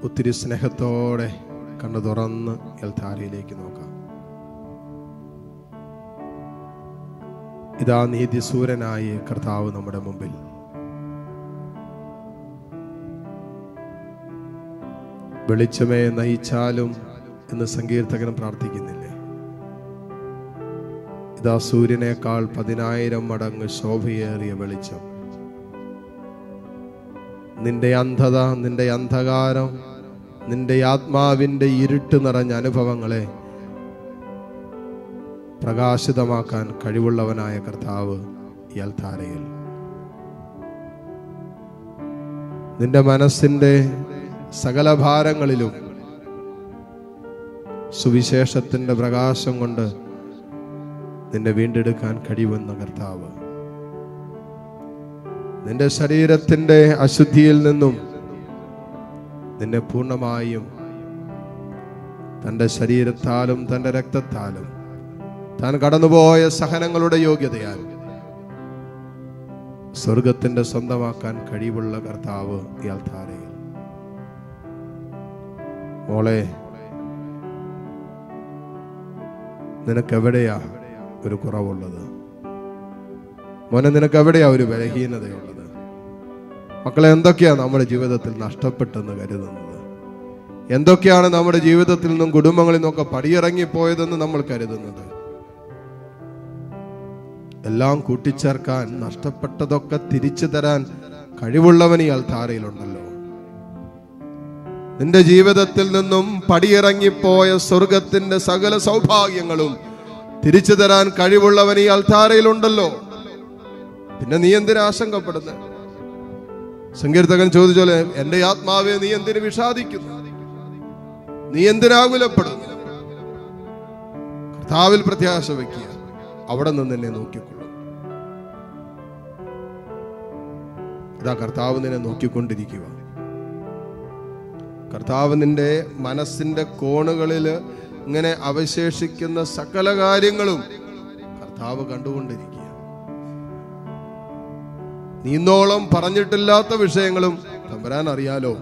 ഒത്തിരി സ്നേഹത്തോടെ കണ്ണു തുറന്ന് എൽത്താരയിലേക്ക് നോക്കാം. ഇതാ നീതിസൂരനായ കർത്താവ് നമ്മുടെ മുമ്പിൽ. വെളിച്ചമേ നയിച്ചാലും എന്ന് സങ്കീർത്തകൻ പ്രാർത്ഥിക്കുന്നില്ലേ? ഇതാ സൂര്യനേക്കാൾ 10,000 മടങ്ങ് ശോഭയേറിയ വെളിച്ചം. നിന്റെ അന്ധത, നിന്റെ അന്ധകാരം, നിന്റെ ആത്മാവിൻ്റെ ഇരുട്ട് നിറഞ്ഞ അനുഭവങ്ങളെ പ്രകാശിതമാക്കാൻ കഴിവുള്ളവനായ കർത്താവ് ഈ അൽത്താരയിൽ. നിന്റെ മനസ്സിൻ്റെ സകല ഭാരങ്ങളിലും സുവിശേഷത്തിൻ്റെ പ്രകാശം കൊണ്ട് നിന്നെ വീണ്ടെടുക്കാൻ കഴിയുന്ന കർത്താവ്. നിന്റെ ശരീരത്തിൻ്റെ അശുദ്ധിയിൽ നിന്നും നിന്നെ പൂർണ്ണമായും തൻ്റെ ശരീരത്താലും തൻ്റെ രക്തത്താലും താൻ കടന്നുപോയ സഹനങ്ങളുടെ യോഗ്യതയാൽ സ്വർഗത്തിൻ്റെ സ്വന്തമാക്കാൻ കഴിവുള്ള കർത്താവ് ഈ അൽത്താരയിൽ. മോളെ, നിനക്കെവിടെയാ ഒരു കുറവുള്ളത്? മോനെ, നിനക്കെവിടെയാ ഒരു ബലഹീനതയുള്ളത്? മക്കളെ, എന്തൊക്കെയാ നമ്മുടെ ജീവിതത്തിൽ നഷ്ടപ്പെട്ടെന്ന് കരുതുന്നത്? എന്തൊക്കെയാണ് നമ്മുടെ ജീവിതത്തിൽ നിന്നും കുടുംബങ്ങളിൽ നിന്നൊക്കെ പടിയിറങ്ങിപ്പോയതെന്ന് നമ്മൾ കരുതുന്നത്? എല്ലാം കൂട്ടിച്ചേർക്കാൻ, നഷ്ടപ്പെട്ടതൊക്കെ തിരിച്ചു തരാൻ കഴിവുള്ളവൻ ഈ അൽത്താരയിലുണ്ടല്ലോ. നിന്റെ ജീവിതത്തിൽ നിന്നും പടിയിറങ്ങിപ്പോയ സ്വർഗത്തിന്റെ സകല സൗഭാഗ്യങ്ങളും തിരിച്ചു തരാൻ കഴിവുള്ളവൻ ഈ അൽത്താരയിലുണ്ടല്ലോ. പിന്നെ നീ എന്തിനാ ആശങ്കപ്പെടുന്നത്? സങ്കീർത്തകൻ ചോദിച്ചോലെ, എന്റെ ആത്മാവെ നീ എന്തിനു വിഷാദിക്കുന്നു? നീ എന്തിനാകുലപ്പെടുന്നു? കർത്താവിൽ പ്രത്യാശ വയ്ക്കുക, അവിടെ നിന്ന് എന്നെ നോക്കിക്കൊള്ളും. ഇതാ കർത്താവ് നിന്നെ നോക്കിക്കൊണ്ടിരിക്കുക. കർത്താവ് നിന്റെ മനസ്സിന്റെ കോണുകളിൽ ഇങ്ങനെ അവശേഷിക്കുന്ന സകല കാര്യങ്ങളും കർത്താവ് കണ്ടുകൊണ്ടിരിക്കുക. നീ ഇന്നോളം പറഞ്ഞിട്ടില്ലാത്ത വിഷയങ്ങളും തമ്പുരാൻ അറിയാലോ.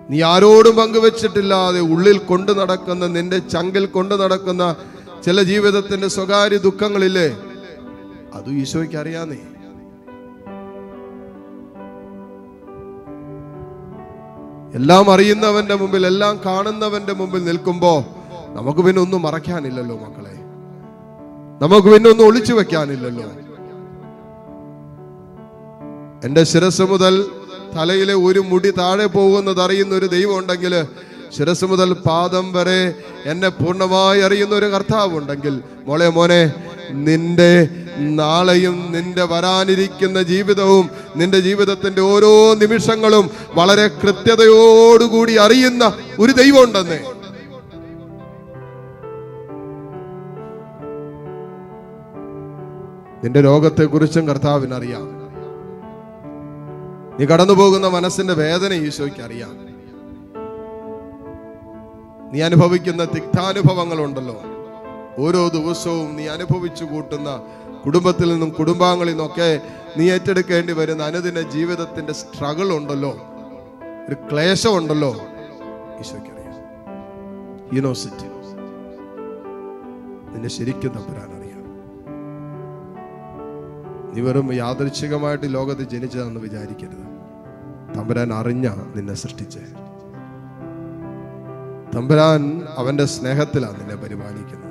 നീ ആരോടും പങ്കുവെച്ചിട്ടില്ലാതെ ഉള്ളിൽ കൊണ്ടു നടക്കുന്ന, നിന്റെ ചങ്കിൽ കൊണ്ടു നടക്കുന്ന ചില ജീവിതത്തിന്റെ സ്വകാര്യ ദുഃഖങ്ങളില്ലേ, അത് ഈശോയ്ക്ക് അറിയാന്നേ. എല്ലാം അറിയുന്നവന്റെ മുമ്പിൽ, എല്ലാം കാണുന്നവന്റെ മുമ്പിൽ നിൽക്കുമ്പോ നമുക്ക് പിന്നെ ഒന്നും മറയ്ക്കാനില്ലല്ലോ മക്കളെ. നമുക്ക് പിന്നെ ഒന്നും ഒളിച്ചു വെക്കാനില്ലല്ലോ. എന്റെ ശിരസ് മുതൽ തലയിലെ ഒരു മുടി താഴെ പോകുന്നത് അറിയുന്ന ഒരു ദൈവം ഉണ്ടെങ്കിൽ, ശിരസ് മുതൽ പാദം വരെ എന്നെ പൂർണ്ണമായി അറിയുന്ന ഒരു കർത്താവ് ഉണ്ടെങ്കിൽ, മോളെ, മോനെ, നിന്റെ നാളെയും നിന്റെ വരാനിരിക്കുന്ന ജീവിതവും നിന്റെ ജീവിതത്തിന്റെ ഓരോ നിമിഷങ്ങളും വളരെ കൃത്യതയോടുകൂടി അറിയുന്ന ഒരു ദൈവം ഉണ്ടെന്നേ. നിന്റെ രോഗത്തെക്കുറിച്ചും കർത്താവിനറിയാം. നീ കടന്നു പോകുന്ന മനസ്സിന്റെ വേദന ഈശോയ്ക്ക് അറിയാം. നീ അനുഭവിക്കുന്ന തിക്താനുഭവങ്ങളുണ്ടല്ലോ, ഓരോ ദിവസവും നീ അനുഭവിച്ചു കൂട്ടുന്ന കുടുംബത്തിൽ നിന്നും കുടുംബാംഗങ്ങളിൽ നിന്നൊക്കെ നീ ഏറ്റെടുക്കേണ്ടി വരുന്ന അനുദിന ജീവിതത്തിന്റെ സ്ട്രഗിൾ ഉണ്ടല്ലോ, ഒരു ക്ലേശം ഉണ്ടല്ലോ, ഈശോയ്ക്ക് അറിയാം. യൂണിവേഴ്സിറ്റി നിന്നെ ശരിക്കും തമ്പുരാൻ അറിയാം. നീ വെറും യാദൃച്ഛികമായിട്ട് ലോകത്ത് ജനിച്ചതെന്ന് വിചാരിക്കരുത്. തമ്പുരാൻ അറിഞ്ഞ നിന്നെ സൃഷ്ടിച്ചേ. തമ്പുരാൻ അവന്റെ സ്നേഹത്തിലാണ് നിന്നെ പരിപാലിക്കുന്നത്.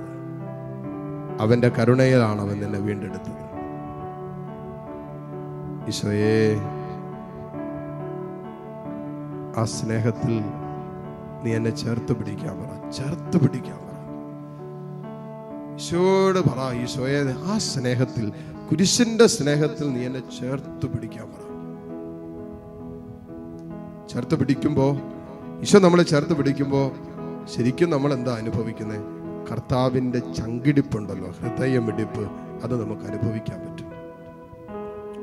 അവന്റെ കരുണയിലാണ് അവൻ നിന്നെ വീണ്ടെടുത്തത്. ഈശോയെ, ആ സ്നേഹത്തിൽ നീ എന്നെ ചേർത്ത് പിടിക്കാൻ പറ, ചേർത്ത് പിടിക്കാൻ പറ. ഈശോയോട് പറ, ഈശോയെ, ആ സ്നേഹത്തിൽ, കുരിശിന്റെ സ്നേഹത്തിൽ നീ എന്നെ ചേർത്ത് പിടിക്കാൻ പറ. ചേർത്ത് പിടിക്കുമ്പോ, ഈശോ നമ്മളെ ചേർത്ത് പിടിക്കുമ്പോ ശരിക്കും നമ്മൾ എന്താ അനുഭവിക്കുന്നത്? കർത്താവിന്റെ ചങ്കിടിപ്പുണ്ടല്ലോ, ഹൃദയമിടിപ്പ്, അത് നമുക്ക് അനുഭവിക്കാൻ പറ്റും.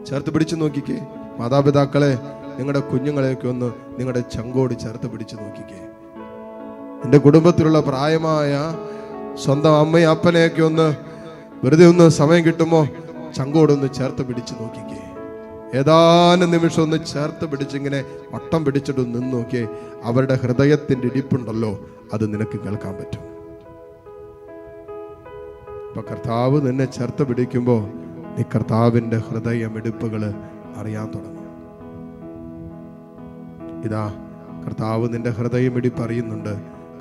ചേർത്ത് പിടിച്ചു നോക്കിക്കേ മാതാപിതാക്കളെ, നിങ്ങളുടെ കുഞ്ഞുങ്ങളെയൊക്കെ ഒന്ന് നിങ്ങളുടെ ചങ്കോട് ചേർത്ത് പിടിച്ചു നോക്കിക്കേ. നിന്റെ കുടുംബത്തിലുള്ള പ്രായമായ സ്വന്തം അമ്മയും അപ്പനെയൊക്കെ ഒന്ന് വെറുതെ ഒന്ന് സമയം കിട്ടുമ്പോ ചങ്കോടൊന്ന് ചേർത്ത് പിടിച്ചു നോക്കിക്കേ. ഏതാനും നിമിഷം ഒന്ന് ചേർത്ത് പിടിച്ചിങ്ങനെ വട്ടം പിടിച്ചിട്ട് നിന്ന് നോക്കിയേ, അവരുടെ ഹൃദയത്തിൻ്റെ ഇടിപ്പുണ്ടല്ലോ, അത് നിനക്ക് കേൾക്കാൻ പറ്റും. അപ്പൊ കർത്താവ് നിന്നെ ചേർത്ത് പിടിക്കുമ്പോൾ നീ കർത്താവിൻ്റെ ഹൃദയമിടിപ്പുകൾ അറിയാൻ തുടങ്ങും. ഇതാ കർത്താവ് നിന്റെ ഹൃദയമിടിപ്പ് അറിയുന്നുണ്ട്.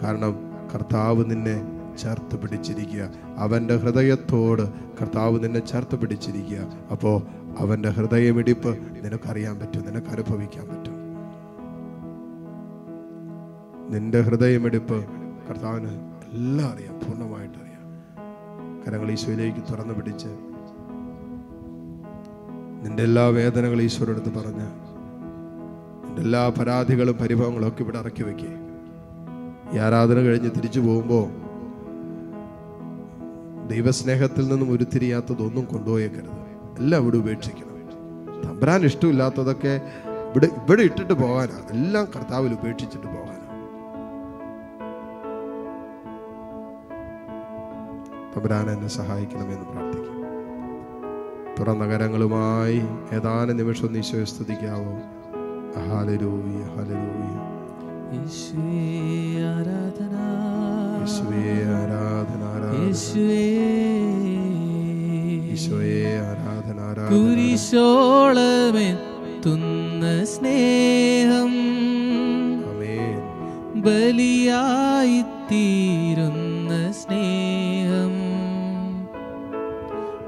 കാരണം കർത്താവ് നിന്നെ ചേർത്ത് പിടിച്ചിരിക്കുക. അവൻ്റെ ഹൃദയത്തോട് കർത്താവ് നിന്നെ ചേർത്ത് പിടിച്ചിരിക്കുക. അപ്പോൾ അവൻ്റെ ഹൃദയമിടിപ്പ് നിനക്കറിയാൻ പറ്റും, നിനക്ക് അനുഭവിക്കാൻ പറ്റും. നിന്റെ ഹൃദയമിടിപ്പ് കർത്താവിന് എല്ലാം അറിയാം, പൂർണ്ണമായിട്ട് അറിയാം. കരങ്ങൾ ഈശോയിലേക്ക് തുറന്നു പിടിച്ച് നിന്റെ എല്ലാ വേദനകളും ഈശോയുടെ അടുത്ത് പറഞ്ഞ് നിന്റെ എല്ലാ പരാതികളും പരിഭവങ്ങളും ഒക്കെ ഇവിടെ ഇറക്കി വെക്കേ. ഈ ആരാധന കഴിഞ്ഞ് തിരിച്ചു പോകുമ്പോൾ ദൈവസ്നേഹത്തിൽ നിന്നും ഉരുത്തിരിയാത്തതൊന്നും കൊണ്ടുപോയേക്കരുത്. എല്ലാം ഇവിടെ ഉപേക്ഷിക്കണം. തമ്പുരാൻ ഇഷ്ടമില്ലാത്തതൊക്കെ ഇവിടെ ഇട്ടിട്ട് പോകാനാ, എല്ലാം കർത്താവിൽ ഉപേക്ഷിച്ചിട്ട് പോകാനാ. തമ്പുരാൻ എന്നെ സഹായിക്കണമെന്ന് പ്രാർത്ഥിക്കും. തുറന്ന കരങ്ങളുമായി ഏതാനും നിമിഷം ഈശോയെ സ്തുതിക്കാവോ? Hallelujah, hallelujah. യേശുവേ ആരാധന, യേശുവേ ആരാധന, യേശുവേ ആരാധന, കുരിശോളമെത്തുന്ന സ്നേഹം, ആമേൻ. ബലിയായി തീരുന്ന സ്നേഹം,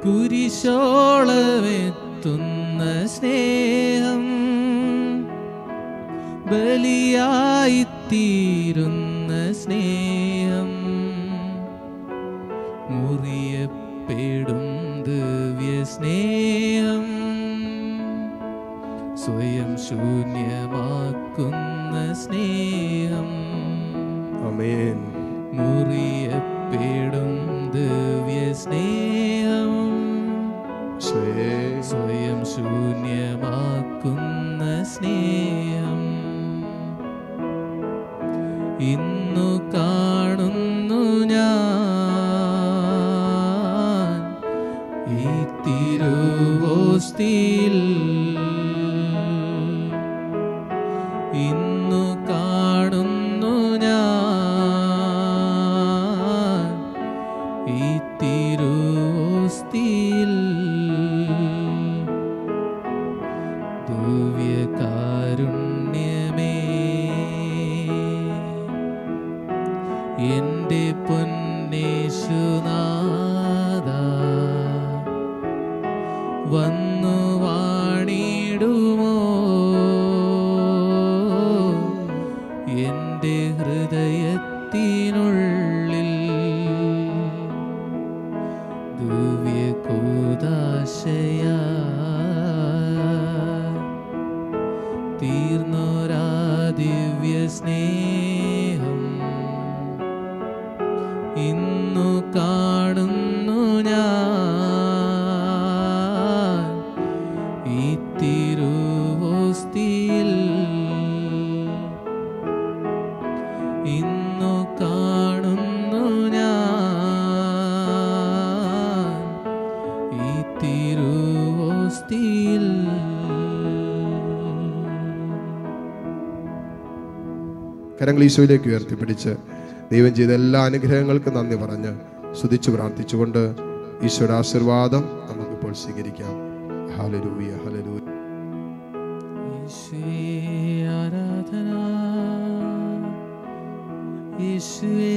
കുരിശോളമെത്തുന്ന സ്നേഹം, ബലിയായി തീരുന്ന സ്നേഹം, മുറിയപ്പെടും ദിവ്യ സ്നേഹം, സ്വയം ശൂന്യമാക്കുന്ന സ്നേഹം, ആമേൻ. മുറിയപ്പെടും ദിവ്യ സ്നേഹം, സ്വയം ശൂന്യമാക്കുന്ന സ്നേഹം, ഇന്നു കാണുന്നു ഞാൻ ഈ തിരുവോസ്തിയിൽ, ഇന്നു കാണുന്നു ഞാൻ ഈ തിരുവോസ്തിയിൽ, ദിവ്യകാരുണ്യമേ എന്റെ പൊന്നേശുനാഥാ, വന്നു വാണിടുമോ എന്റെ ഹൃദയത്തിനുള്ളിൽ, ദിവ്യകൂദാശയാ തീർന്നൊരാ ദിവ്യ സ്നേഹം, ഇന്നു കാണുന്നു ഞാൻ ഈ തിരുവോസ്തിയിൽ, ഇന്നു കാണുന്നു ഞാൻ ഈ തിരുവോസ്തിയിൽ. കരങ്ങൾ ഈശോയിലേക്ക് ഉയർത്തിപ്പിടിച്ച് ദൈവം ചെയ്ത എല്ലാ അനുഗ്രഹങ്ങൾക്കും നന്ദി പറഞ്ഞ് സ്തുതിച്ച് പ്രാർത്ഥിച്ചുകൊണ്ട് ഈശോയുടെ ആശീർവാദം നമുക്കിപ്പോൾ സ്വീകരിക്കാം. Hallelujah, hallelujah. യേശുവേ ആരാധന, യേശുവേ